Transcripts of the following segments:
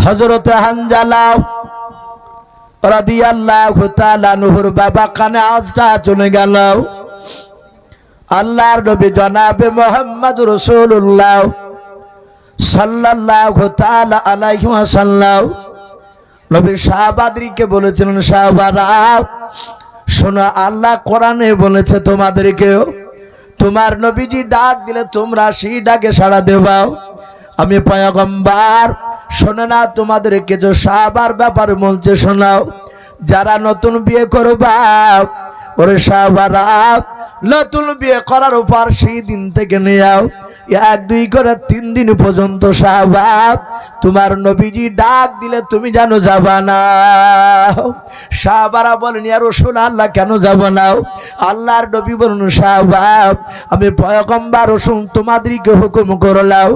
হযরত হানজালা রাদিয়াল্লাহু তাআলা আনহুর বাবা কানে আওয়াজটা চলে গেল। আল্লাহর নবী জনাবে মুহাম্মদ রাসূলুল্লাহ সাল্লাল্লাহু তাআলা আলাইহি ওয়াসাল্লাম নবী সাহাবাদেরকে বলেছিলেন, সাহাবারা শোনো, আল্লাহ কোরআনে বলেছে তোমাদেরকেও তোমার নবীজি ডাক দিলে তোমরা সেই ডাকে সাড়া দেবাও। আমি পয়গম্বর, শোনো না, তোমাদের কিছু সাহাবার ব্যাপার বলছে শোনাও। যারা নতুন বিয়ে করবা, ওরে সাহাবারা, নতুন বিয়ে করার উপর সেই দিন থেকে নিয়ে 1 2 করে 3 দিন পর্যন্ত সাহাবা তোমার নবীজি ডাক দিলে তুমি জানো যাবা না। সাহাবারা বলেন, ইয়া রাসূলুল্লাহ কেন যাব না? আল্লাহর নবী বলেন, সাহাবা আমি পয়গম্বর রাসূল তোমাদেরকে হুকুম করলাম,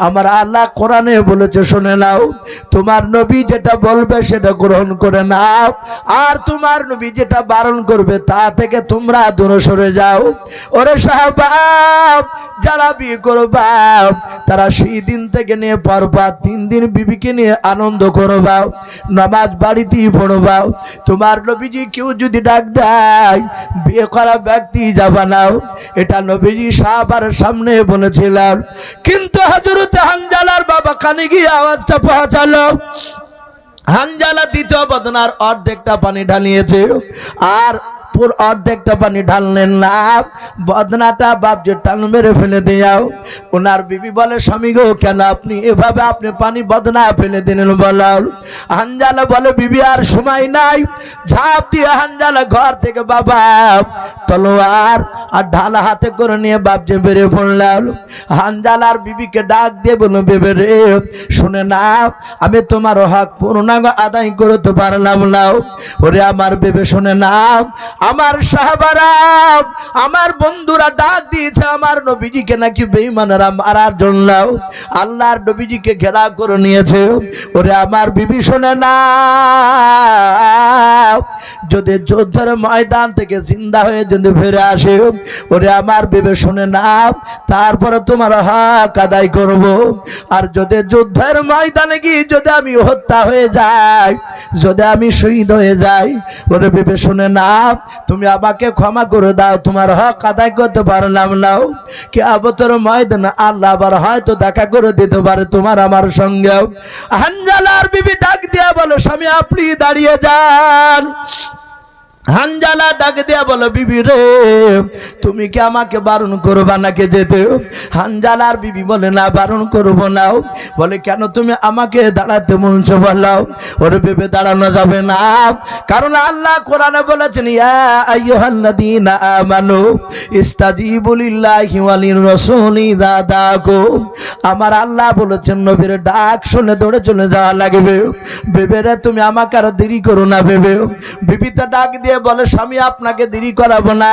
আমার আল্লাহ কোরআনে বলেছে শুনে নাও। তোমার নবী যেটা বলবে সেটা গ্রহণ করে নাও, আর তোমার নবী যেটা বারণ করবে তা থেকে তোমরা দূরে সরে যাও। ওরে সাহাবা, যারা বিয়ে করবা তারা সেই দিন থেকে নিয়ে পরপর 3 দিন বিবিকে নিয়ে আনন্দ করবা, নামাজ বাড়িতেই পড়বা। তোমার নবীজি কেউ যদি ডাক দেয় বিয়ে করা ব্যক্তি যাবা না, এটা নবীজি সাহাবার সামনে বলেছিলেন। কিন্তু হযরত হানজালার বাবা কানে গিয়ে আওয়াজটা পৌঁছালো। হানজালা দ্বিতীয় বদনার অর্ধেকটা পানি ঢালিয়েছে, আর পুর অর্ধেকটা পানি ঢাললেন না, বদনাটা বাপজি টান মেরে ফেলে দিয়াও। ওনার বিবি বলে, স্বামী গো, কেন আপনি এভাবে আপনি পানি বদনা ফেলে দিলেন বলাল? হানজালা বলে, বিবি আর সময় নাই। ঝাঁপ দিয়ে হানজালা ঘর থেকে বাবা তলোয়ার আর ঢালা হাতে করে নিয়ে বাপজি বেরিয়ে পড়লেন। হানজালার বিবিকে ডাক দিয়ে বলল, বেবে রে শুনে না, আমি তোমার হক পূর্ণাঙ্গ আদায় করতে পারলাম না। ওরে আমার বেবে শুনে না, আমার সাহাবারা আমার বন্ধুরা ডাক দিয়েছে আমার নবীজিকে নাকি বেঈমানরা মারার জন্য। আল্লাহর নবীজিকে ঘেরা করে নিয়েছে। ওরে আমার বিবি শোনে না, যদি যুদ্ধের ময়দান থেকে জিন্দা হয়ে যদি ফিরে আসে, ওরে আমার বিবি শোনে না, তারপরে তোমার হক আদায় করব। আর যদি যুদ্ধের ময়দানে গিয়ে যদি আমি হত্যা হয়ে যাই, যদি আমি শহীদ হয়ে যাই, ওরে বিবি শোনে না, তুমি আমাকে ক্ষমা করে দাও, তোমার হক আদায় করতে পারলাম না। কিয়ামতের ময়দানে আল্লাহ আবার হয়তো দেখা করে দিতে পারে তোমার আমার সঙ্গে। হানজালার বিবি ডাক দিয়া বলে, স্বামী আপনি দাঁড়িয়ে যান। হানজালা ডাক দিয়া বলে, বিবি রে তুমি কি আমাকে বারণ করবা নাকি যেতে? হানজালার বিবি বলে, না বারণ করব না। বলে, কেন তুমি আমাকে দাঁড়াতে বলছো বলো? ওরে বিবি দাঁড়ানো যাবে না, কারণ আল্লাহ কোরআনে বলেছেন, ইয়া আইয়ুহাল্লাযীনা আমানু ইস্তাজিবু লিল্লাহি ওয়া লির-রাসূলি ইযা দাআকুম। আমার আল্লাহ বলেছেন নবীর ডাক শুনে দৌড়ে চলে যাওয়া লাগবে। বিবি রে তুমি আমাকে আর দেরি করো না। বিবিটা ডাক দিয়ে বলে, স্বামী আপনাকে দেরি করাবো না,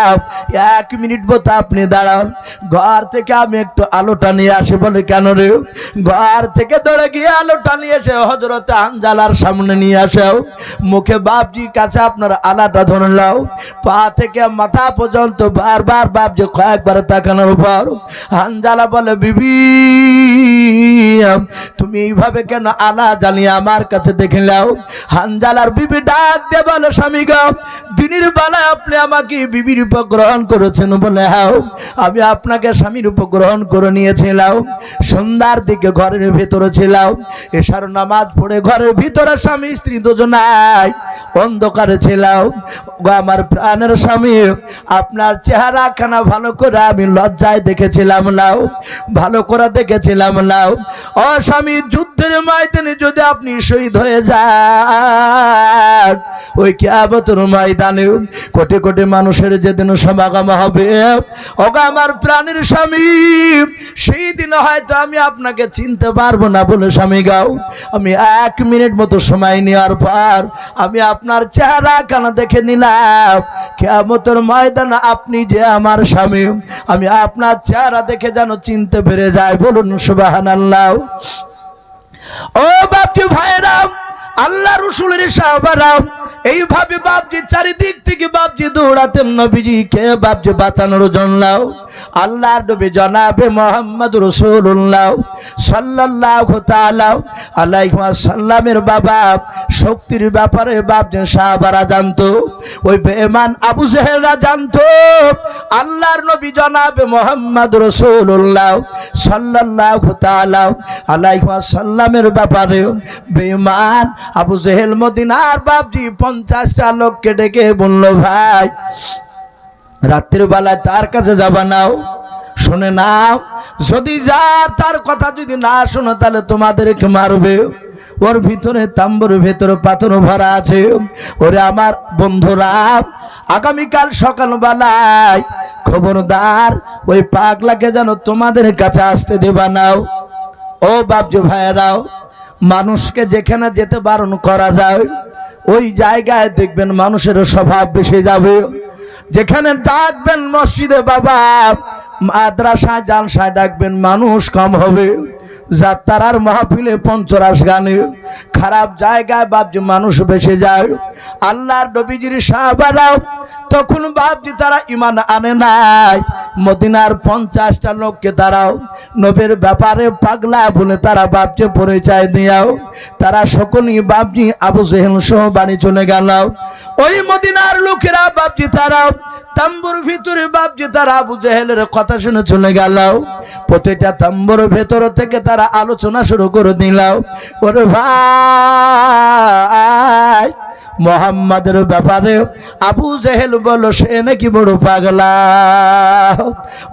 1 মিনিট মতো আপনি দাঁড়ান, ঘর থেকে আমি একটু আলোটা নিয়ে আসি। বলে, কেন রে? ঘর থেকে দৌড়ে গিয়ে আলোটা নিয়ে এসে হযরত হানজালার সামনে নিয়ে আসে। মুখে বাপজির কাছে আপনার আলাটা ধরলাও, পা থেকে মাথা পর্যন্ত বারবার বাপজি কয়েকবার তাকানোর পর হানজালা বলে, বিবি তুমি এইভাবে কেন আলা জ্বালিয়ে আমার কাছে দেখে নাও? হানজালার বিবি ডাক দিয়ে বলে, স্বামী গো, দিনের বেলায় আপনি আমাকে বিবির উপর গ্রহণ করেছেন। বলে, হ্যাঁ আমি আপনাকে স্বামীর উপর গ্রহণ করে নিয়েছিলাম। সন্ধ্যার দিকে ঘরের ভিতরে ছিলাম, এশার নামাজ পড়ে ঘরের ভিতরে স্বামী স্ত্রী দুজনাই অন্ধকারে ছিলাম। আমার প্রাণের স্বামী, আপনার চেহারা খানা ভালো করে আমি লজ্জায় দেখেছিলাম নাও, ভালো করে দেখেছিলাম নাও। ও স্বামী, যুদ্ধের ময়দানে যদি আপনি শহীদ হয়ে যান, ওই কিয়ামতের ময়দানে কোটি কোটি মানুষের যেদিন সমাগম হবে, ওগো আমার প্রাণের স্বামী, সেই দিন হয়তো আমি আপনাকে চিনতে পারবো না। বলে, স্বামী গাও, আমি 1 মিনিট মতো সময় নেওয়ার পর আমি আপনার চেহারা কানা দেখে নিলাম। কিয়ামতের ময়দানে আপনি যে আমার স্বামী, আমি আপনার চেহারা দেখে যেন চিনতে পেরে যাই। বলুন সুবহানাল্লাহ। ও বাপজি ভাইরা, আল্লাহ রাসূলের সাহাবারা এইভাবে বাপজি চারিদিক থেকে বাপজি দৌড়াতেন নবীজিকে বাপজি বাঁচানোর জন্য। আল্লাহর নবী জনাবে মুহাম্মদ রাসূলুল্লাহ সাল্লাল্লাহু তাআলা আলাইহি ওয়াসাল্লামের বাবা শক্তির ব্যাপারে বাপজন সাহাবারা জানতো, ওই বেঈমান আবু জেহেলরা জানতো। আল্লাহর নবী জনাবে মুহাম্মদ রাসূলুল্লাহ সাল্লাল্লাহু তাআলা আলাইহি ওয়াসাল্লামের ব্যাপারে বেঈমান আবু জেহেল মদিনার বাপজি 50টা লোককে ডেকে বলল, ভাই রাত্রির বেলায় তার কাছে যাবা নাও, শুনে নাও, যদি যার তার কথা যদি না শোনো তাহলে তোমাদেরকে মারবে। ওর ভিতরে তাম্বুর ভিতরে পাথর ভরা আছে। ওরে আমার বন্ধুরা, আগামীকাল সকালবেলায় খবরদার ওই পাগলাকে যেন তোমাদের কাছে আসতে দেবা নাও। ও বাপজি ভাইয়েরাও, মানুষকে যেখানে যেতে বারণ করা যায় ওই জায়গায় দেখবেন মানুষের স্বভাব বেশি যাবে। যেখানে ডাকবেন মসজিদে বাবা, মাদ্রাসা জালসায় ডাকবেন মানুষ কম হবে। যাত্রার মাহফিলে পঞ্চরাস গানে খারাপ জায়গায় বাপজি মানুষ বেশি যায়। আল্লাহর নবীজির সাহাবারাও তখন বাপজি তারা ঈমান আনে নাই। মদিনার 50টা লোককে তারাও নবীর ব্যাপারে পাগলা বলে তারা বাপজি পরিচয় দিয়াও তারা সকলেই বাপজি আবু জেহেল সহ বাড়ি চলে গেল। ওই মদিনার লোকেরা বাপজি তারাও তাম্বুর ভিতরে বাপজি তারা আবু জেহেলের কথা শুনে চলে গেল। প্রতিটা তাম্বুর ভেতর থেকে তারা আলোচনা শুরু করে দিল। ওরে ভাই, মুহাম্মাদের ব্যাপারে আবু জেহেল বলো সে নাকি বড় পাগলা।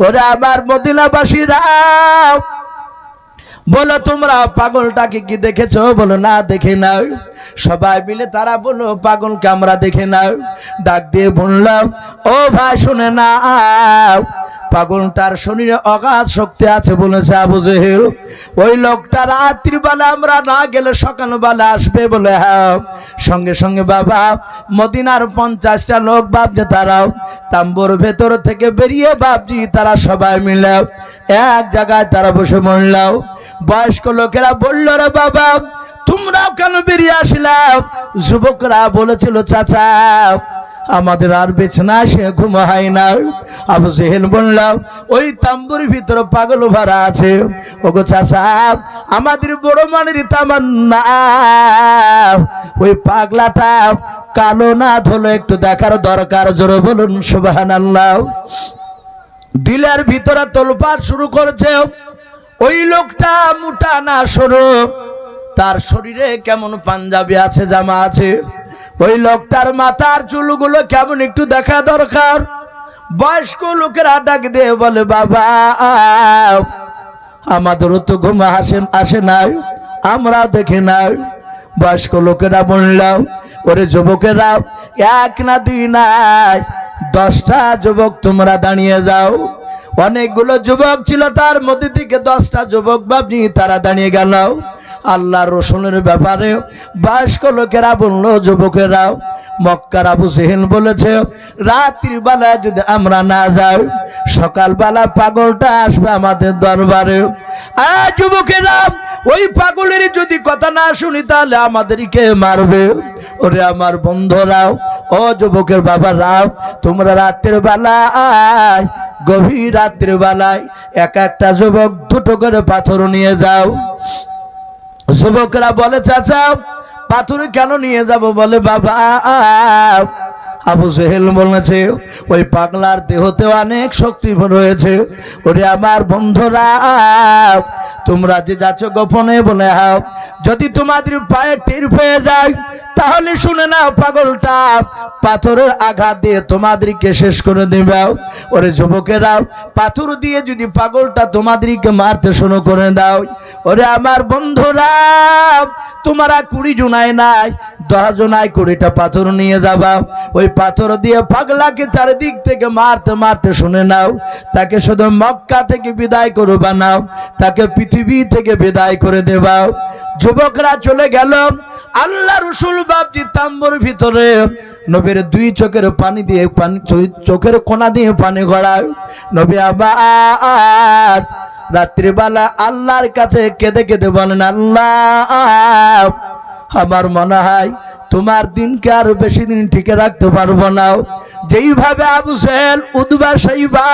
ওরে আমার মদিনাবাসীরা বলো তোমরা পাগলটাকে কি দেখেছো? বলো না দেখি না। সবাই মিলে তারা বলো পাগলকে আমরা দেখি না। ডাক দিয়ে বললাম, ও ভাই শুনে না, পাগলটার শরীরে অগাধ শক্তি আছে বলেছে আবু জেহেল। ওই লোকটা রাত্রিবেলা আমরা না গেলে সকালবেলা আসবে বলে। হ্যাঁ, সঙ্গে সঙ্গে বাবা মদিনার 50টা লোক বাপজি তারাও তাম্বুর ভেতর থেকে বেরিয়ে বাপজি তারা সবাই মিলে এক জায়গায় তারা বসে মরলাম। বয়স্ক লোকেরা বলল, রে বাবা তোমরাও কেন বেরিয়ে আসলাম? যুবকরা বলেছিল, চাচা আমাদের আর বিছানা সে ঘুম হয় না। আবু জেহেল বললাম, ওই তাম্বুর ভিতরে পাগল ভরা আছে। ওগো চাচা, আমাদের বড় মানের তামান্না ওই পাগলাটা কালো না হলো একটু দেখার দরকার। জোরে বলুন সুবহানাল্লাহ। দিলের ভিতরে তোলপাড় শুরু করেছে। ওই লোকটা মোটা না সরু, তার শরীরে কেমন পাঞ্জাবি আছে, জামা আছে। ওই লোকটার মাথার চুলগুলো কেমন একটু দেখা দরকার। বয়স্ক লোকেরা ডাক দিয়ে বলে, বাবা আমাদেরও তো ঘুম আসে নাই, আমরা দেখি নাই। বয়স্ক লোকেরা বললাম, ওরে যুবকেরা, এক না দুই নাই 10টা যুবক তোমরা দাঁড়িয়ে যাও। অনেকগুলো যুবক ছিল, তার মধ্যে থেকে 10টা যুবক বাপজি তারা দাঁড়িয়ে গেল। আল্লাহর রাসূলের ব্যাপারে বয়স্ক লোকেরা বলল, যুবকেরা মক্কার আবু জেহেল বলেছে রাত্রি বেলা যদি আমরা না যাই সকালবেলা পাগলটা আসবে আমাদের দরবারে। যুবকেরা ওই পাগলের যদি কথা না শুনি তাহলে আমাদেরকে মারবে। ওরে আমার বন্ধুরাও, ও যুবকের বাবারাও, তোমরা রাত্রের বেলায় গভীর রাত্রের বেলায় এক একটা যুবক 2টো করে পাথর নিয়ে যাও। যুবকরা বলে, চাচা পাথর কেন নিয়ে যাব? বলে, বাবা আবু জেহেল বলেছে ওই পাগলার দেহতে অনেক শক্তি রয়েছে। ওরে আমার বন্ধুরা, তোমরা যে যাচ্ছ গোপনে বলে হাও, যদি তোমাদের পায়ে টের পেয়ে যায় তাহলে শুনে নাও পাগলটা পাথরের আঘাত দিয়ে তোমাদেরকে শেষ করে দেবে। ওরে যুবকেরা, পাথর দিয়ে যদি পাগলটা তোমাদেরকে মারতে শুরু করে দাও, ওরে আমার বন্ধুরা তোমরা 20 জনায় নাই 10 জনায় 20টা পাথর নিয়ে যাবা। ওই পাথর দিয়ে পাগলাকে চারিদিক থেকে মারতে মারতে শুনে নাও, তাকে শুধু মক্কা থেকে বিদায় করবা নাও, তাকে পৃথিবী থেকে বিদায় করে দেবা। যুবকরা চলে গেল। আল্লাহ রাসূল বাপজি তাম্বুর ভিতরে নবীর 2 চোখের পানি দিয়ে চোখের কোনা দিয়ে পানি গড়ায়। নবী আবার রাত্রিবেলা আল্লাহর কাছে কেঁদে কেঁদে বলেন, আল্লাহ আমার মনে হয় তোমার দিনকে আর বেশি দিন টিকে রাখতে পারবো না। যেইভাবে আবু জেহেল, উতবা, শাইবা,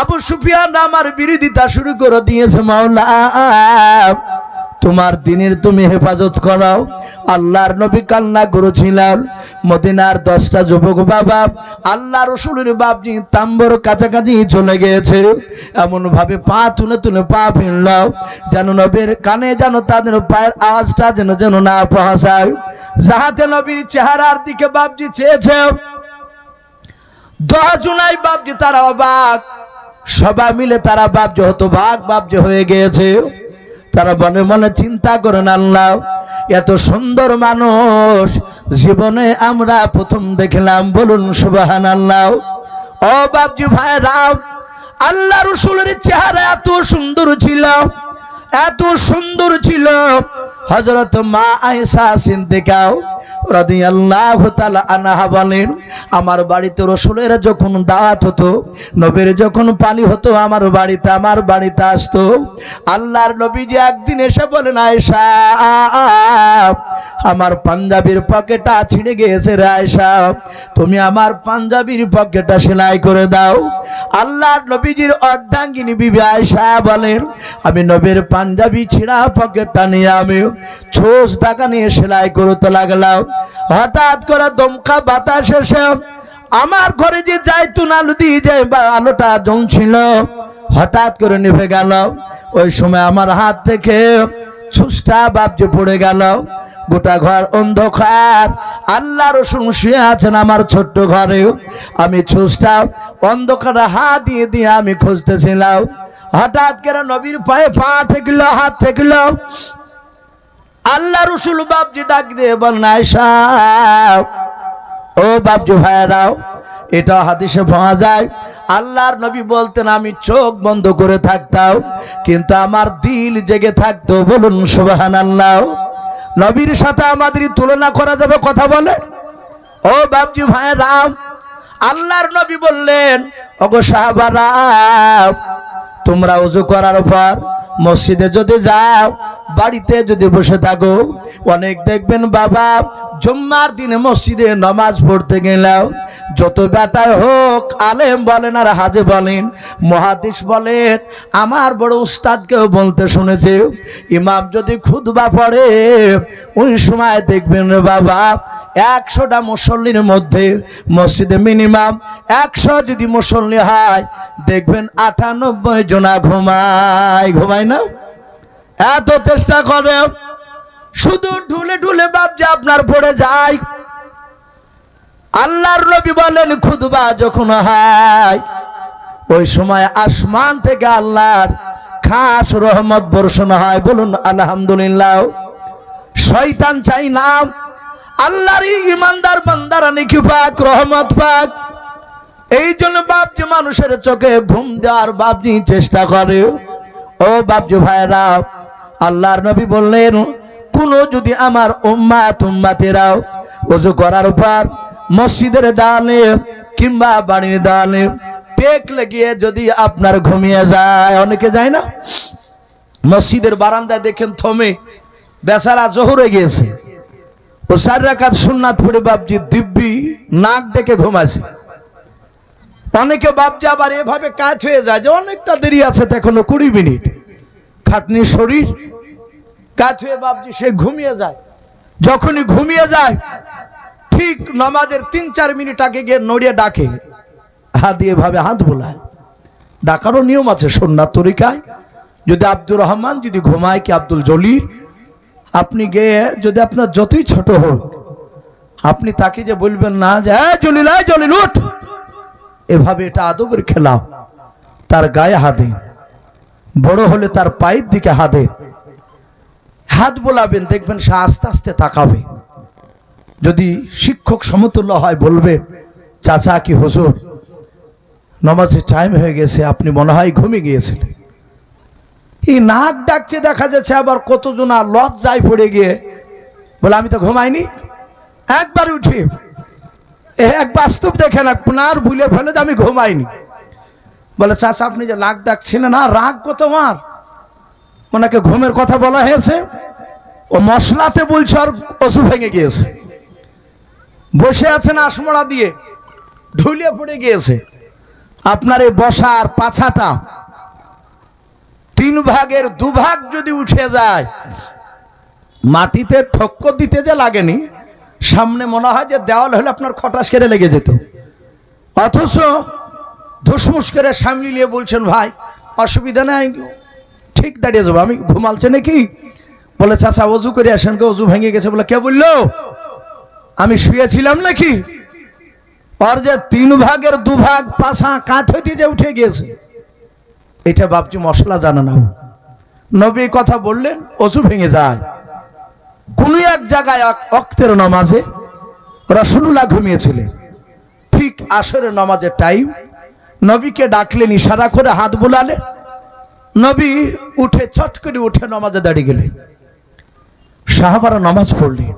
আবু সুফিয়ান আমার বিরোধিতা শুরু করে দিয়েছে, মাওলা তোমার দিনের তুমি হেফাজত করো। আল্লাহর নবী কান্না করেছিলেন। মদিনার 10টা যুবক বাবা আল্লাহ রসুলের বাপজি তাম্বর কাছাকাছি চলে গিয়েছে, এমন ভাবে পা তুলে তুলে পা ফিরল যেন নবীর কানে যেন তাদের পায়ের আওয়াজটা যেন যেন না পৌঁছায়। যাহাতে নবীর চেহারার দিকে বাপজি চেয়েছে, 10 জুলাই বাপজি তারা অবাক, সবাই মিলে তারা বাপজি হতবাক বাপজি হয়ে গিয়েছে। তারা মনে মনে চিন্তা করেন, আল্লাহ এত সুন্দর মানুষ জীবনে আমরা প্রথম দেখলাম, বলুন সুবহানাল্লাহ। ও বাপজি ভাইরা, আল্লাহ রাসূলের চেহারা এত সুন্দর ছিল, এত সুন্দর ছিল। হযরত মা আয়েশা সিদ্দিকা রাদিয়াল্লাহু তাআলা আনহা বলেন, আমার বাড়িতে রাসূলের যখন দাওয়াত হতো, নবীর যখন পানি হতো, আমার বাড়িতে আসতো। আল্লাহর নবীজি একদিন এসে বলেন, আয়েশা আমার পাঞ্জাবির পকেটটা ছিঁড়ে গিয়েছে রে আয়েশা, তুমি আমার পাঞ্জাবির পকেটটা সেলাই করে দাও। আল্লাহর নবীজির অর্ধাঙ্গিনী বিবি আয়েশা বলেন, আমি নবীর পাঞ্জাবি ছিঁড়া পকেটটা নিয়ে আমি ছোস টাকা নিয়ে সেলাই করতে লাগলাম। হঠাৎ করে দমকা বাতাস এসে আমার ঘরে যে জাইতুন আলো দিয়ে যায় বা আলোটা জ্বলছিল, হঠাৎ করে নিভে গেল। ওই সময় আমার হাত থেকে ছুসটা বাপজি পড়ে গেল, গোটা ঘর অন্ধকার। আল্লাহ রাসূল শুয়ে আছেন আমার ছোট্ট ঘরে, আমি ছুসটা অন্ধকারে হাত দিয়ে দিয়ে আমি খুঁজতেছিলাম। হঠাৎ করে নবীর পায়ে পা ঠেকল, হাত ঠেকল। আল্লাহ রাসূল বাপজি ডাক দিয়ে বলেন, আয়েশা ও বাপজি ভাইরাও, এটা হাদিসে পাওয়া যায়। আল্লাহর নবী বলতেন, আমি চোখ বন্ধ করে থাকতাম কিন্তু আমার দিল জেগে থাকতো, বলুন সুবহানাল্লাহ। নবীর সাথে আমাদের তুলনা করা যাবে? কথা বলে। ও বাপজি ভাইরাও, আল্লাহর নবী বললেন, ওগো সাহাবারা, তোমরা ওযু করার পর মসজিদে যদি যাও, বাড়িতে যদি বসে থাকো, অনেক দেখবেন বাবা জুম্মার দিনে মসজিদে নামাজ পড়তে গেলেও যত বেটায় হোক, আলেম বলেন আর হাজে বলেন, মুহাদ্দিস বলেন, আমার বড় উস্তাদকেও বলতে শুনেছে, ইমাম যদি খুতবা পড়ে ওই সময় দেখবেন বাবা 100টা মুসল্লির মধ্যে মসজিদে মিনিমাম 100 যদি মুসল্লি হয়, দেখবেন 98 জনা ঘুমায় না। এত চেষ্টা করে, শুধু ঢুলে ঢুলে বাপজি আপনার পড়ে যায়। আল্লাহর নবী বলেন, খুতবা যখন হয় ওই সময় আসমান থেকে আল্লাহর খাস রহমত বর্ষণ হয়, বলুন আলহামদুলিল্লাহ। শয়তান চাই না আল্লাহর ইমানদার বান্দারা নেকি পাক, রহমত পাক। এই জন্য বাপজি মানুষের চোখে ঘুম দেওয়ার বাপজি চেষ্টা করে। ও বাপজি ভাইরা, আল্লাহর নবী বললেন, কোন যদি আমার উম্মাতেরাও ওযু করার পর মসজিদের দানে কিংবা বাড়ির দানে পেক লাগিয়ে যদি আপনার ঘুমিয়ে যায়, অনেকে যায় না, মসজিদের বারান্দায় দেখেন থমে, বেচারা জোহরে গিয়েছে, ও 4 রাকাত সুন্নাত পড়ে বাপজি দিব্যি নাক ডেকে ঘুমাছে। অনেকে বাপজি আবার এভাবে কাজ হয়ে যায় যে অনেকটা দেরি আছে, তো এখনো 20 মিনিট, খাটনি শরীর, কাজ হয়ে বাপজি সে ঘুমিয়ে যায়। যখনই ঘুমিয়ে যায়, ঠিক নামাজের 3-4 মিনিট আগে গিয়ে নড়িয়ে ডাকে, হাত দিয়ে ভাবে হাত বোলায়। ডাকারও নিয়ম আছে সুন্নাত তরিকায়। যদি আব্দুর রহমান যদি ঘুমায় কি আব্দুল জলিল, আপনি গিয়ে যদি আপনার যতই ছোট হোক, আপনি তাকে যে বলবেন না যে জলিল জলিল উঠ, এভাবে এটা আদবের খেলা। তার গায়ে হাতে, বড় হলে তার পায়ের দিকে হাতে হাত বোলাবেন, দেখবেন সে আস্তে আস্তে তাকাবে। যদি শিক্ষক সমতুল্য হয়, বলবেন, চাচা কি হুজুর নামাজের টাইম হয়ে গেছে, আপনি মনে হয় ঘুমিয়ে গিয়েছিলেন। এই নাক ডাকছে, দেখা যাচ্ছে আবার কতজন লজ্জায় পড়ে গিয়ে বলে, আমি তো ঘুমাইনি। একবার উঠে এক বাস্তব দেখেন, আপনার ভুলে ফেলে যে আমি ঘুমাইনি। বলে, চাচা আপনি যে নাক ডাকছিলেন না, রাগ কত আমার, ওনাকে ঘুমের কথা বলা হয়েছে, ও মশলাতে বলছে আর অসু ভেঙে গিয়েছে। বসে আছেন আসমড়া দিয়ে, ঢুলিয়ে পড়ে গিয়েছে। আপনার এই বসার পাছাটা 3 ভাগের 2 ভাগ যদি উঠে যায়, মাটিতে ঠক্কর দিতে যে লাগেনি, সামনে মনে হয় যে দেওয়াল হলে আপনার খটাস কেড়ে লেগে যেত। অথচ ধুসমুস করে সামনে নিয়ে বলছেন, ভাই অসুবিধা নাই, ঠিক দাঁড়িয়ে যাবো, আমি ঘুমালছে নাকি? বলে চাচা অজু করে আসেন, অজু ভেঙে গেছে। বলে কে বললো? আমি শুয়েছিলাম নাকি? আর যে 3 ভাগের 2 ভাগ পাছা কাঁচ হইতে যে উঠে গিয়েছে, এটা বাপজি মশলা জানা না। নবী কথা বললেন, অজু ভেঙে যায়। কোন এক জায়গায় ওয়াক্তের নামাজে রাসূলুল্লাহ ঘুমিয়েছিলেন। ঠিক আসরের নামাজের টাইম, নবীকে ডাকলেন, ইশারা করে হাত বুলালেন। নবী উঠে চট করে উঠে নামাজে দাঁড়িয়ে গেলেন। সাহাবারা নামাজ পড়লেন।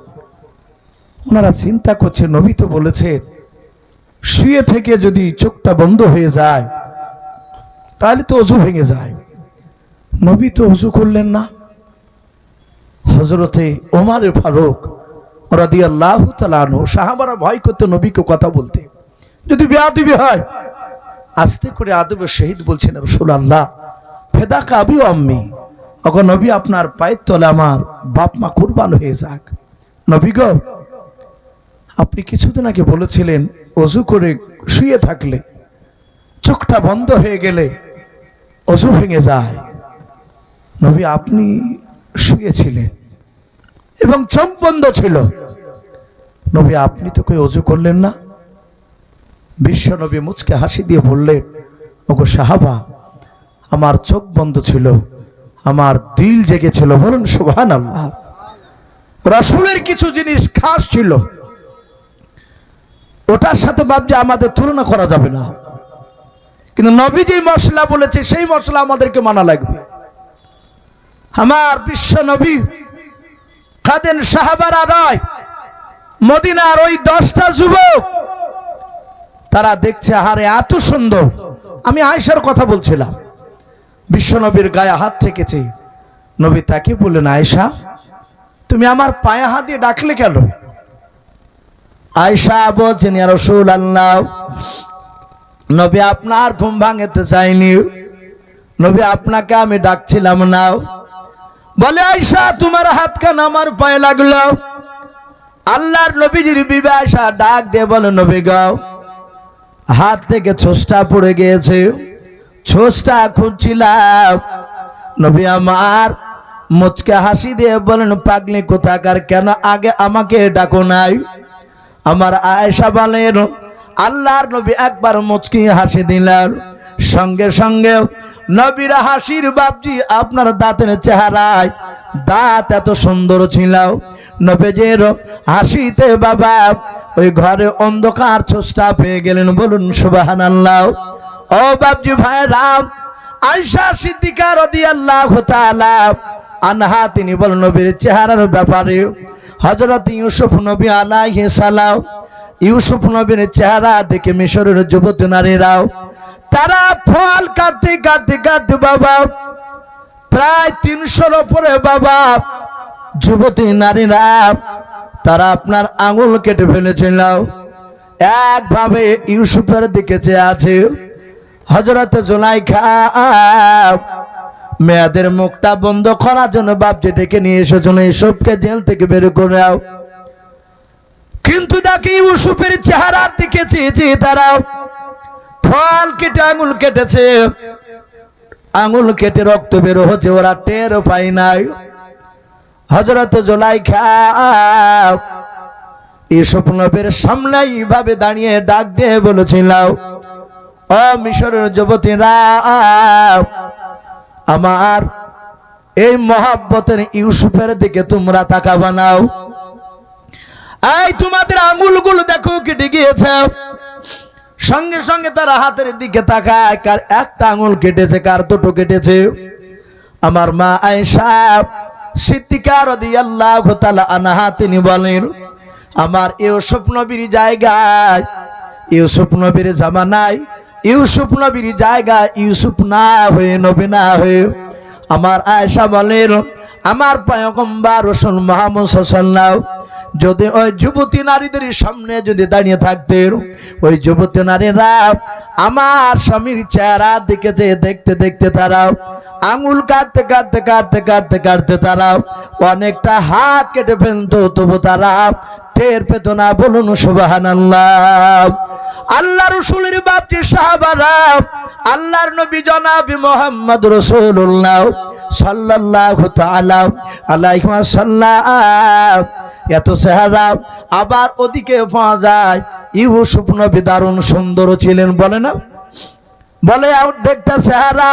ওনারা চিন্তা করছে, নবী তো বলেছেন শুয়ে থেকে যদি চোখটা বন্ধ হয়ে যায় তাহলে তো অজু ভেঙে যায়। নবী তো অজু করলেন না। হযরতে ওমর ফারুক রাদিয়াল্লাহু তাআলা আনহু, সাহাবারা ভয় করতে নবীকে কথা বলতে, যদি বেয়াদবি হয়। আস্তে করে আদবের শহীদ বলছেন, রাসূলুল্লাহ ফেদাকা আবি ওয়া আম্মি, ওগো নবী আপনার পায়ের তলে আমার বাপ মা কুরবান হয়ে যাক। নবী গো, আপনি কিছুদিন আগে বলেছিলেন অজু করে শুয়ে থাকলে, চোখটা বন্ধ হয়ে গেলে অজু ভেঙে যায়। নবী আপনি শুয়েছিলেন এবং চোখ বন্ধ ছিল, নবী আপনি তো কই অজু করলেন না? বিশ্ব নবী মুচকে হাসি দিয়ে বললেন, ওগো সাহাবা, আমার চোখ বন্ধ ছিল, আমার দিল জেগেছিল। বলুন সুবহানাল্লাহ। রাসূলের কিছু জিনিস খাস ছিল, ওটার সাথে বাপজি আমাদের তুলনা করা যাবে না। কিন্তু নবী যে মশলা বলেছে সেই মশলা আমাদেরকে মানা লাগবে। আমার বিশ্ব নবী কাঁদেন, সাহাবারা নয়, মদিনার ওই 10টা যুবক, তারা দেখছে হারে এত সুন্দর। আমি আয়েশার কথা বলছিলাম, বিশ্ব নবীর গায়ে হাত রেখেছে। নবী তাকে বললেন, আয়েশা তুমি আমার পায়ে হাত দিয়ে ডাকলে কেন? আয়েশা বলছেন, ইয়া রাসূলুল্লাহ, নবী আপনার ঘুম ভাঙতে চাইনি, নবী আপনাকে আমি ডাকছিলাম না। বলে, আয়েশা তোমার হাত কেন আমার পায়ে লাগলো? আল্লাহর নবীজির বিবি আয়েশা ডাক দিয়ে বলে, নবী গো, হাত থেকে ছোঁচটা পড়ে গিয়েছে, ছোঁচটা খুঁজছিলাম। নবী আমার মুচকে হাসি দিয়ে বলেন, পাগলি কোথাকার, কেন আগে আমাকে ডাকো নাই? আমার আয়েশা বলেন, আল্লাহর নবী একবার মুচকি হাসি দিলেন, সঙ্গে সঙ্গে নবীর হাসির বাপজি আপনার দাঁতের চেহারায় দাঁত এত সুন্দর ছিল, নবীজির হাসিতে বাবা ওই ঘরে অন্ধকার ছোঁচটা পেয়ে গেলেন। বলুন সুবহানাল্লাহ। ও বাপজি ভাইরা, আয়েশা সিদ্দিকা রাদিয়াল্লাহু তাআলা আনহা তিনি বলেন, নবীর চেহারার ব্যাপারে হযরত ইউসুফ নবী আলাইহিস সালাম, ইউসুফ নবীর চেহারা দেখে মিশরের যুবতী নারীরাও তারা ফল কাটতে কাটতে কাটতে বাবা প্রায় 300-র উপরে বাবা যুবতী নারীরা তারা আপনার আঙুল কেটে ফেলেছিল। একভাবে ইউসুফের দিকে চেয়ে আছে। হযরত জুলাইখা মেয়েদের মুখটা বন্ধ করার জন্য বাপজি ডেকে নিয়ে এসেছিল, ইউসুফকে জেল থেকে বের করে দাও। কিন্তু দেখি ইউসুফের চেহারার দিকে চেয়ে তারা ফল কেটে আঙুল কেটেছে, আঙুল কেটে রক্ত বের হচ্ছে, ওরা টের পায় নাই। হযরত জুলাইখা ইউসুফ নবীর সামনে এইভাবে দাঁড়িয়ে ডাক দিয়ে বলেছিল, ও মিশরের যুবতীরা, আমার এই মহব্বতের ইউসুফের দিকে তোমরা তাকাবা নাও। এই তোমাদের আঙুলগুলো দেখো কেটে গিয়েছে। সঙ্গে সঙ্গে তারা হাতের দিকে তাকায়, কার একটা আঙুল কেটেছে, কার দুটো কেটেছে। আমার মা আয়েশা সিদ্দিকা রাদিয়াল্লাহু তাআলা আনহা তিনি বলেন, আমার ইউসুফ নবীর জায়গায়, ইউসুফ নবীর জামানায়, ইউসুফ নবীর জায়গায় ইউসুফ না হয়ে, নবী না হয়ে, আমার আয়েশা বলেন, আমার পয়গম্বর রাসূল মুহাম্মদ সাল্লাল্লাহু যদি ওই যুবতী নারীদের সামনে যদি দাঁড়িয়ে থাকতেন, ওই যুবতী নারীরা আমার স্বামীর চেহারা দিকে যে দেখতে দেখতে তারা আঙুল কাটতে কাটতে কাটতে কাটতে কাটতে তারা অনেকটা হাত কেটে ফেলতো, তবু তারা টের পেত না। বলুন সুবহানাল্লাহ। আল্লাহ রাসূলের বাপজি সাহাবারা আল্লাহর নবী জনাব মুহাম্মদ রাসূলুল্লাহ সাল্লাল্লাহু তাআলা আলাইহি ওয়াসাল্লাম এত চেহারা। আবার ওদিকে পাওয়া যায় ইউসুফ নবী দারুণ সুন্দর ছিলেন, বলে না? বলে অর্ধেকটা চেহারা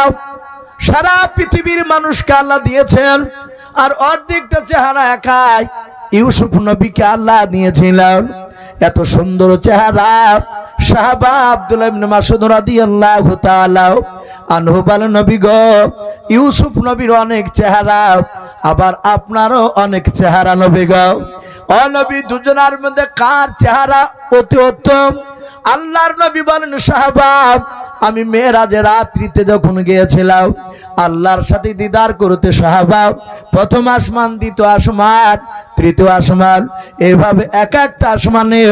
সারা পৃথিবীর মানুষকে আল্লাহ দিয়েছেন, আর অর্ধেকটা চেহারা একাই ইউসুফ নবীকে আল্লাহ দিয়েছিলেন। এত সুন্দর চেহারা। সাহাবা আব্দুল্লাহ ইবনে মাসউদ রাদিয়াল্লাহু তাআলা আনহু বলেন, নবী গো, ইউসুফ নবীর অনেক চেহারা, আবার আপনারও অনেক চেহারা নবী গো। ও নবী, দুজনের মধ্যে কার চেহারা অতি উত্তম? আল্লাহর নবী বলেন, সাহাবা, আমি মেরাজের রাত্রিতে যখন গিয়েছিলাম আল্লাহর সাথে দিদার করতে, সাহাবা, প্রথম আসমান, দ্বিতীয় আসমান, তৃতীয় আসমান, এইভাবে এক একটা আসমানে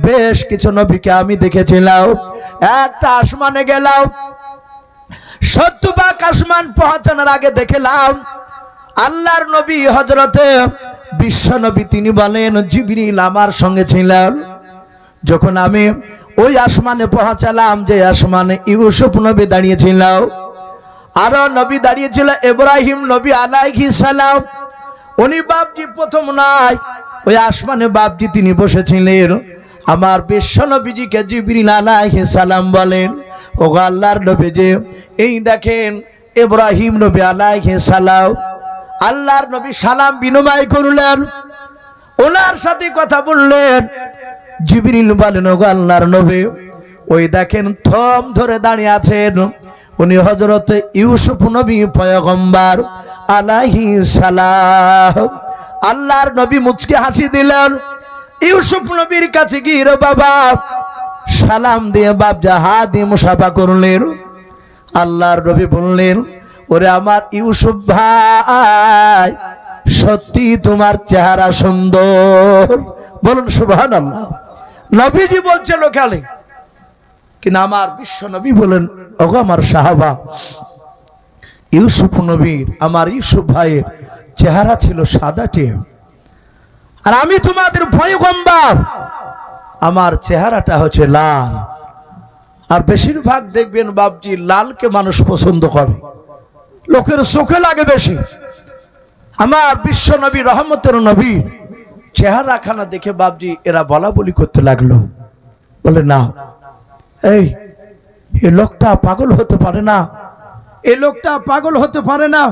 বেশ কিছু নবীকে আমি দেখেছিলাম। একটা আসমানে গেলাম, 70 ভাগ আসমান পৌঁছানোর আগে দেখলাম আল্লাহর নবী হযরতে বিশ্ব নবী, তিনি বলেন, জিবরিল আমার সঙ্গে ছিলেন। যখন আমি ওই আসমানে পৌঁছালাম, যে আসমানে ইউসুফ নবী দাঁড়িয়েছিল, আরো নবী দাঁড়িয়েছিল ইব্রাহিম নবী আলাইহিস সালাম। উনি বাপজি প্রথম নাই, ওই আসমানে বাপজি তিনি বসেছিলেন। আমার বিশ্ব নবীজিকে জিবরিল আলাইহিস সালাম বলেন, ওগো আল্লাহর নবী, যে এই দেখেন ইব্রাহিম নবী আলাইহিস সালাম। আল্লাহর নবী সালাম বিনিময় করলেন, ওনার সাথে কথা বললেন। জিবরিল বলেন, ওগো আল্লাহর নবী, ওই দেখেন থম ধরে দাঁড়িয়ে আছেন, উনি হযরত ইউসুফ নবী পয়গম্বর আলাইহিস সালাম। আল্লাহর নবী মুচকি হাসি দিলেন। ইউসুফ নবীর কাছে গিয়ে, রে বাবা, সালাম দিয়ে বাপজা হাত দিয়ে মুসাফা করলেন। আল্লাহর নবী বললেন, ওরে আমার ইউসুফ ভাই, সত্যি তোমার চেহারা সুন্দর। বলুন সুবহানাল্লাহ। নবীজি বলছেন ওখানে, কিন্তু আমার বিশ্ব নবী বলেন, ওগো আমার সাহাবা, ইউসুফ নবীর, আমার ইউসুফ ভাইয়ের চেহারা ছিল সাদাটে, আর আমি তোমাদের পয়গম্বর, আমার চেহারাটা হচ্ছে লাল। আর বেশিরভাগ দেখবেন বাপজি লালকে মানুষ পছন্দ করে, লোকের চোখে লাগে বেশি। আমার বিশ্ব নবী রহমতের নবী চেহারা খানা দেখে বাপজি এরা বলা বলি করতে লাগলো, বলে, না, এই লোকটা পাগল হতে পারে না, এই লোকটা পাগল হতে পারে না,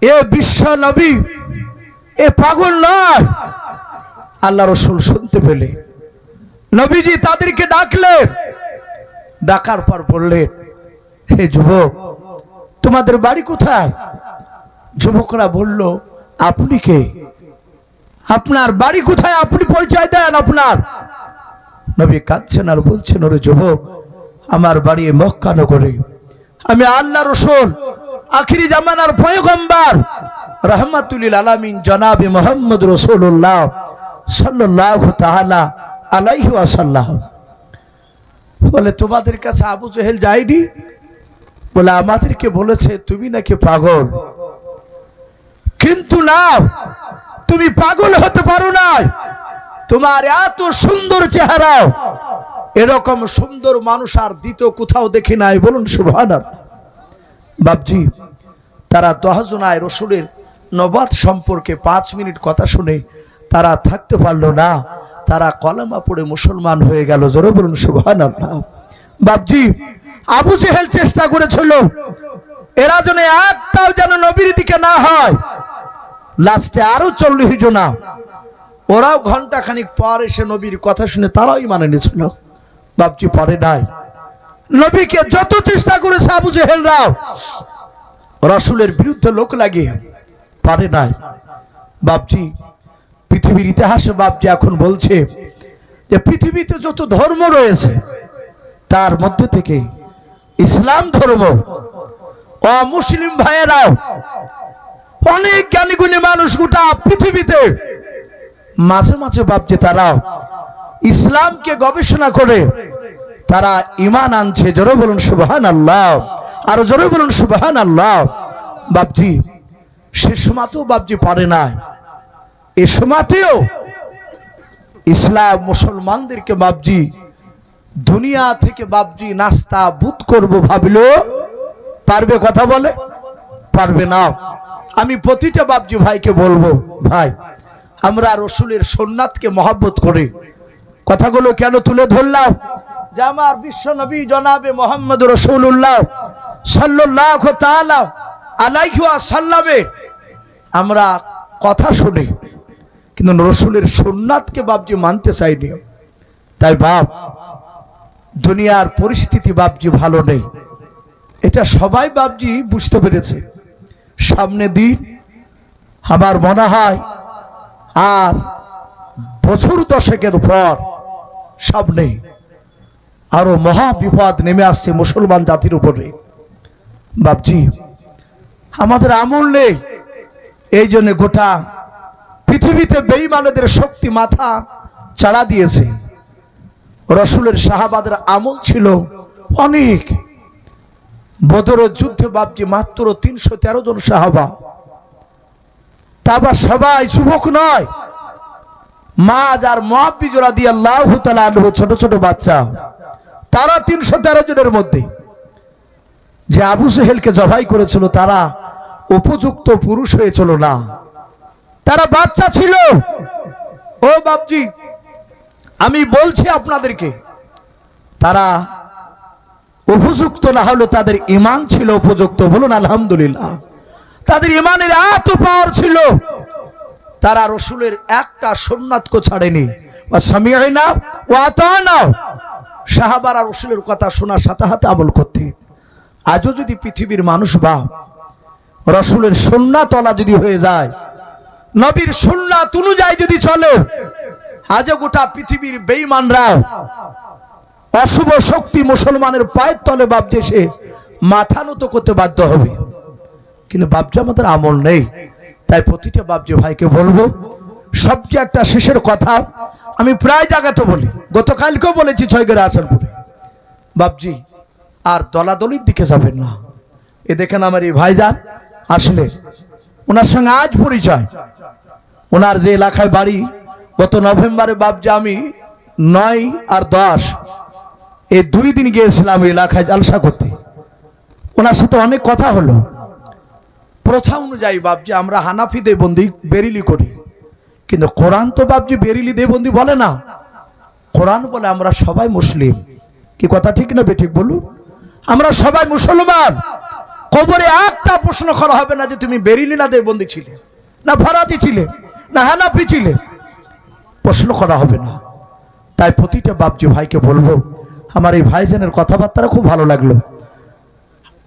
এ বিশ্ব নবী, এ পাগল নয়। আল্লাহ রাসূল শুনতে পেলে নবীজি তাদেরকে ডাকলেন। ডাকার পর বললেন, হে যুবক, তোমাদের বাড়ি কোথায়? যুবকরা বলল, আপনি কে? আপনার বাড়ি কোথায়? আপনি পরিচয় দেন আপনার। নবী কাঁদছেন আর বলছেন, ওরে যুবক, আমার বাড়ি মক্কা নগরে, আমি আল্লাহ রাসূল, আখিরি জামানার পয়গম্বর, রাহমাতুল লিল আলামিন জনাবে মুহাম্মদ রাসূলুল্লাহ সাল্লাল্লাহু তাআলা আলাইহি ওয়াসাল্লাম। বলে, তোমাদের কাছে আবু জেহেল যায়নি? বলে, আমাদেরকে বলেছে তুমি নাকি পাগল, কিন্তু না, তুমি পাগল হতে পারো না, তোমার এত সুন্দর চেহারা, এরকম সুন্দর মানুষ আর দ্বিতীয় কোথাও দেখি নাই। বলুন সুবহানাল্লাহ। বাপজি, তারা 10 জনায় রাসূলের নবুয়ত সম্পর্কে 5 মিনিট কথা শুনে তারা থাকতে পারলো না, তারা কলেমা পড়ে মুসলমান হয়ে গেল। জোরে বলুন সুবহানাল্লাহ। বাপজি, আবু জেহেল চেষ্টা করেছিল এরা যেন একটাও যেন নবীর দিকে না হয়। লাস্টে আরো 40 জনা, ওরাও ঘন্টা খানিক পর এসে নবীর কথা শুনে তারাই মানে নিয়েছিল। বাপজি, পরে নাই, নবীকে যত চেষ্টা করেছে আবু জেহেলরাও রাসূলের বিরুদ্ধে লোক লাগিয়ে পারে নাই। বাপজি, পৃথিবীর ইতিহাসে বাপজি এখন বলছে যে পৃথিবীতে যত ধর্ম রয়েছে তার মধ্যে থেকে ইসলাম ধর্ম, অমুসলিম ভাইয়েরাও, অনেক জ্ঞানী গুণী মানুষ গোটা পৃথিবীতে মাঝে মাঝে বাপজি তারা ইসলামকে গবেষণা করে তারা ঈমান আনছে। জোরে বলুন সুবহানাল্লাহ, আর জোরে বলুন সুবহানাল্লাহ। বাপজি সে সময়তেও বাপজি পারে না, এ সময়তেও ইসলাম মুসলমানদেরকে বাপজি দুনিয়া থেকে বাপজি নাস্তা বুত করব ভাবলো পারবে? কথা বলে পারবে না। আমি প্রতিটা বাপজি ভাইকে বলবো, ভাই আমরা রসুলের সুন্নাতকে মহব্বত করে কথাগুলো কেন তুলে ধরলাম যে আমার বিশ্ব নবী জনাবে মুহাম্মদ রাসূলুল্লাহ সাল্লাল্লাহু তাআলা আলাইহি ওয়াসাল্লামের আমরা কথা শুনি, কিন্তু রসুলের সুন্নাতকে বাপজি মানতে চাইনি। তাই বাপ দুনিয়ার পরিস্থিতি বাপজি ভালো নেই, এটা সবাই বাপজি বুঝতে পেরেছে। সামনে দিন আমার মনে হয় আর বছর দশেকের পর সামনে আরো মহা বিপদ নেমে আসছে মুসলমান জাতির উপরে। বাপজি আমাদের আমল নেই, এই জন্য গোটা পৃথিবীতে বেঈমানদের শক্তি মাথা চাড়া দিয়েছে। রসুলের সাহাবাদের আমল ছিল অনেক। বদরের যুদ্ধে বাপজি মাত্র 313 জন সাহাবা, তা আবার সবাই যুবক নয়। মাজ আর মুআবিজ রাদিয়াল্লাহু তাআলা আনহু ছোট ছোট বাচ্চা, তারা 313 জনের মধ্যে যে আবু সেহেলকে জবাই করেছিল তারা উপযুক্ত পুরুষ হয়েছিল না, তারা বাচ্চা ছিল। ও বাপজি আমি বলছি আপনাদেরকে, তারা উপযুক্ত না হলো তাদের ঈমান ছিল উপযুক্ত। বলুন আলহামদুলিল্লাহ। তাদের ঈমানের এত পাওয়ার ছিল, তারা রসুলের একটা সুন্নাতকে ছাড়েনি। সামিআনা ওয়া আতানা, সাহাবারা রসুলের কথা শোনার সাথে সাথে আমল করতে। আজও যদি পৃথিবীর মানুষ বা রসুলের সুন্নাতওয়ালা যদি হয়ে যায়, নবীর সুন্নাত অনুযায়ী যদি চলে, আজও গোটা পৃথিবীর বেঈমানরা অশুভ শক্তি মুসলমানের পায়ের তলে বাপজি সে মাথা নত করতে বাধ্য হবে। কিন্তু বাপজি আমাদের আমল নেই। তাই প্রতিটা বাপজি ভাইকে বলবো, সবচেয়ে একটা শেষের কথা আমি প্রায় জায়গাতে বলি, গতকালকেও বলেছি ছয়গেরা আসানপুরে, বাপজি আর দলাদলির দিকে যাবেন না। এ দেখেন আমার এই ভাইজান আসলেন, ওনার সঙ্গে আজ পরিচয়। ওনার যে এলাকায় বাড়ি, গত নভেম্বরে বাপজি আমি 9 আর 10 এই 2 দিন গিয়েছিলাম এলাকায় জালসা করতে। ওনার সাথে অনেক কথা হলো। প্রথা অনুযায়ী বাপজি আমরা হানাফি দেবন্দি বেরিলি করি, কিন্তু কোরআন তো বাপজি বেরিলি দেবন্দি বলে না। কোরআন বলে আমরা সবাই মুসলিম। কি কথা ঠিক না বেঠিক বলুন? আমরা সবাই মুসলমান। কবরে একটা প্রশ্ন করা হবে না যে তুমি বেরিলি না দেবন্দি ছিলে, না ফরাজি ছিলে, না হানাফি ছিলে, প্রশ্ন করা হবে না। তাই প্রতিটা বাপজি ভাইকে বলবো, আমার এই ভাইজানের কথাবার্তা খুব ভালো লাগলো।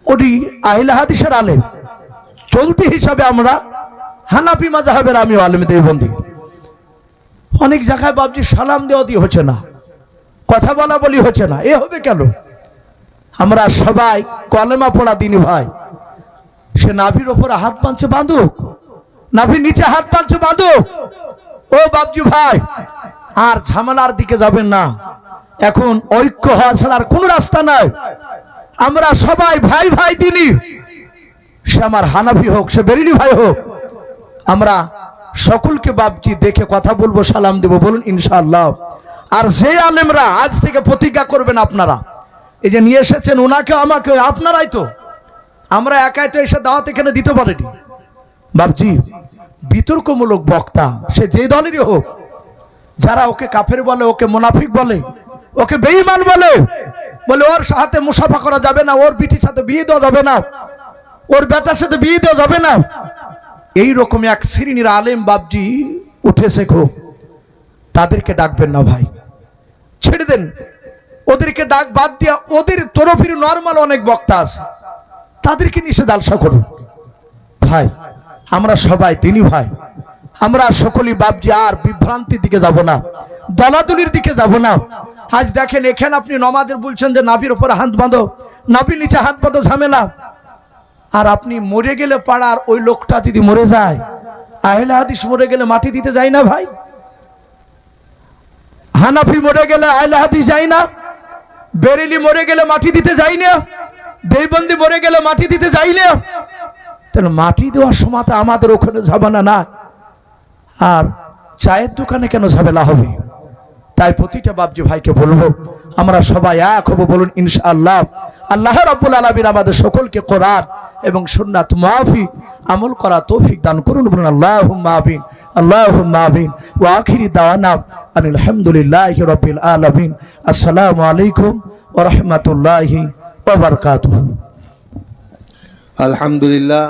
উনি আহলে হাদিসের আলেম, চলতি হিসাবে আমরা হানাফি মাযহাবের আমিও আলেম দেওবন্দি। অনেক জায়গায় বাপজি সালাম দেওয়া দিয়ে হচ্ছে না, কথা বলা বলি হচ্ছে না। এ হবে কেন? আমরা সবাই কলেমা পড়া দিনী ভাই। সে নাভির ওপরে হাত বাঁধছে বাঁধুক, নাভির নিচে হাত বাঁধছে বাঁধুক। ও বাপজি ভাই আর ঝামেলার দিকে যাবেন না। এখন ঐক্য হওয়া ছাড়া আর কোনো রাস্তা নাই। আমরা সবাই ভাই ভাই দিনী, সে আমার হানাফি হোক, সে বেরিলি ভাই হোক, আমরা সকলকে বাপজি দেখে কথা বলবো, সালাম দেব। বলুন ইনশাআল্লাহ। আর যে আলেমরা আজ থেকে প্রতিজ্ঞা করবেন, আপনারা এই যে নিয়ে এসেছেন ওনাকে আমাকে, আপনারাই তো, আমরা একাই তো এসে দাওয়াত এখানে দিতে পারিনি। বাপজি বিতর্কমূলক বক্তা সে যে দলেরই হোক, যারা ওকে কাফের বলে, ওকে মুনাফিক বলে, ওকে বেঈমান বলে, বলে ওর সাথে মুসাফা করা যাবে না, ওর বিটির সাথে বিয়ে দেওয়া যাবে না, ওর বেটার সাথে বিয়ে দেওয়া যাবে না, এই রকম এক শ্রেণীর আলেম বাপজি উঠেছে খুব। তাদেরকে ডাকবেন না ভাই, ছেড়ে দেন ওদেরকে। ডাক বাদ দিয়া ওদের তরফের নরমাল অনেক বক্তা আছে, তাদেরকে নিষেধ আলসা করুন ভাই। আমরা সবাই তিনি ভাই, আমরা সকলেই বাপজি আর বিভ্রান্তির দিকে যাব না, দলাদলির দিকে যাব না। আজ দেখেন এখানে আপনি নমাজের বলছেন যে নাভির উপরে হাত বাঁধো, নাভির নিচে হাত বাঁধো, ঝামেলা। আর আপনি মরে গেলে পাড়ার ওই লোকটা যদি মরে যায়, আহলে হাদিস মরে গেলে মাটি দিতে যায় না ভাই? হানাফি মরে গেলে আহলে হাদিস যায় না, বেরেলি মরে গেলে মাটি দিতে যাই না, দেওবন্দি মরে গেলে মাটি দিতে যাই না। তাহলে মাটি দেওয়ার সময় আমাদের ওখানে ঝামেলা না, আর চায়ের দোকানে কেন ঝামেলা হবে? তাই প্রতিটা বাপজি ভাইকে বলবো, আমরা সবাই এক হব, বলুন ইনশাআল্লাহ। আল্লাহ রাব্বুল আলামিন আমাদের সকলকে কোরআন এবং সুন্নাত মুআফিক আমল করা তৌফিক দান করুন, বলুন আল্লাহুম্মা আমিন, আল্লাহুম্মা আমিন। ওয়া আখিরি দাওয়ানা আনিল হামদুলিল্লাহি রাব্বিল আলামিন। আসসালামু আলাইকুম ওয়া রাহমাতুল্লাহি ওয়া বারাকাতুহু। আলহামদুলিল্লাহ।